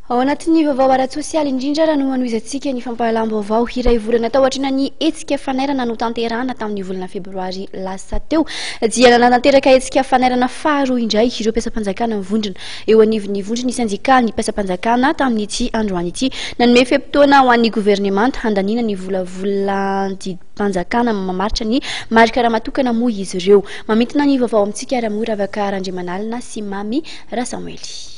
Ao anatin'ny vaovao ara-tsosialy indrindra raha no anoizantsika ny fampahalam-baovao iray volana tao atrina ny hetsika fanairana no tanterahana tamin'ny volana febroary lasa teo dia nanatanteraka hetsika fanairana faharoa indray ireo mpiasam-panjakana mivondrona eo anivon'ny vondrona isanjikaly ny mpiasam-panjakana tamin'ity androany ity nanome feptoana ho an'ny gouvernemanta handanina ny volavoladim-panjakana mamaritra ny marika raha matokana moa izy ireo mamintina ny vaovao amintsika ramora avaka Randriamanalina sy Mamy Rasamuely.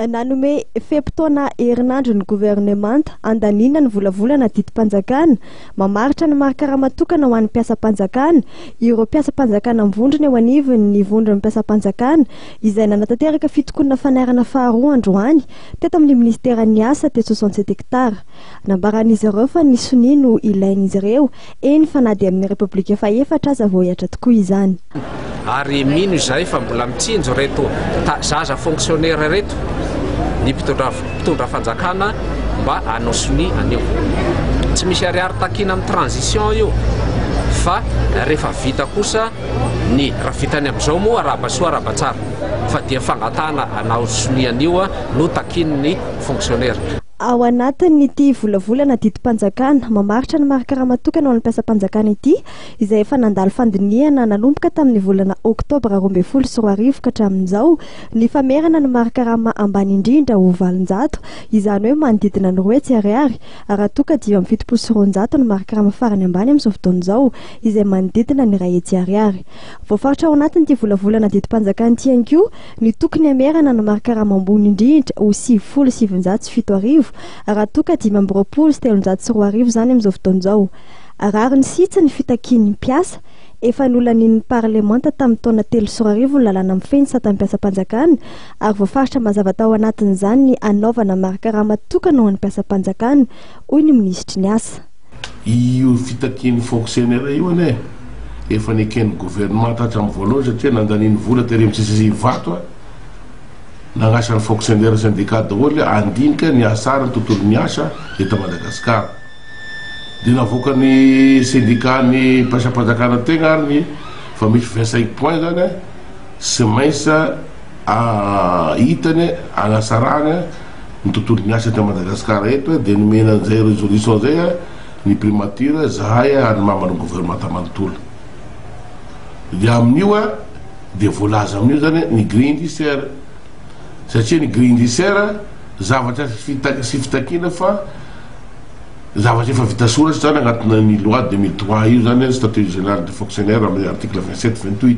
Nanome feptoana herinandro ny gouvernemanta andanina ny volavolana didim-panjakana mamaritra ny marika raha matokana ho an'ny mpiasam-panjakana ireo mpiasam-panjakana mivondrona eo anivon'ny vondrona mpiasam-panjakana izay nanatanteraka fitokonana fanairana faharoa androany teto amin'ny ministeran'ny asa teto 67 hektara nambaran'izy ireo fa ny soni no ilain'izy ireo eny fa na dia amin'ny repoblika fahefatra aza voahatra tokoa izany ary mino izay fa mbola mitsinjo reto zaza fonctionnaire reto ny mpitondra fanjakana mba anao soni aneo tsy misy ariary takina amin'ny transition io fa rehefa vita kosa ny raha vitany amin'izao moa arabasoa arabatsara fa dia fangatana anao soni anio no takiny ny fonctionnaire. Ao anatin'ity volavolana didim-panjakana mamaritra ny marika raha matokana ho an'ny mpiasam-panjakana ity izay efa nandalo fandiniana nanomboka tamin'ny volana oktobra 2024 ka hatramin'izao ny famerana ny marika raha ambany indrindra ho 700 izany hoe manodidina ny 3 ariary raha toka 700 ny marika raha mafarany ambany amin'izao fotoana izao izay manodidina ny 1 ariary. Voafaritra ao anatin'ity volavolana didim-panjakana ity ihany koa ny tokony hamerana ny marika raha mambony indrindra ho 707 raha toka 530 zany amin'izao fotoana izao. Arary ny sitsy ny fitakian'ny mpiasa efa nolanin'ny parlemanta tamin'ny taona 3 ny lalàna mifeny satan'ny mpiasam-panjakana ary voafaritra mazava tao anatin'izany ny anaovana marika raha matokana ho an'ny mpiasam-panjakana hoy ny ministry ny asa. Io fitakian'ny fonctionnaire io ane efa neken'ny gouvernemanta hatramin'ny voalohany satria nandaniany vola tery mitsisy vato nagnasan'ny fonctionnaire syndicat daholo andinika ny asara ny tontolo ny asa eto Madagasikara dia navoaka ny syndicat ny mpiasam-panjakana tegna ary fa misy 25 point zany sy mainsa hitany anasarana ny tontolo ny asa eto Madagasikara eto dia nomena an'izay résolution zay ny primature zahay ary maman'ny gouvernemanta manontolo dia amin'io dia voalaza amin'io zany ny grille indiciaire satria ny grille indiciaire zavatra sy fitakina fa zavatra efa vita soratra zany agnatina ny loi 2003 io zany statut général de fonctionnaire amin'ny article 27-28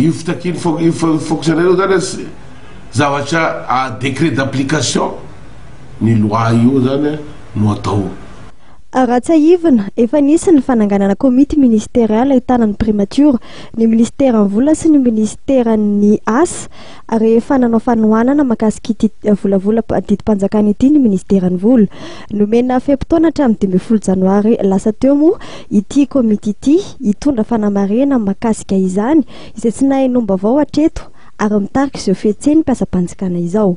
io fitakina fonctionnaire io zany zavatra a décret d'application ny loi io zany no atao. Ratsaivana efa nisy ny fananganana komity ministériel ahitana ny primature ny ministeran'ny vola sy ny ministeran'ny asa rehefa nanao fanohanana makasika ity volavola didim-panjakana ity ny ministeran'ny vola nomena feptoana hatramin'ny 12 janoary lasa teo moa ity komity ity hitondra fanamarena makasika izany izay tsy nahay nomba avao hatreto ary mitarika izao fihetsehany mpiasam-panjakana izao.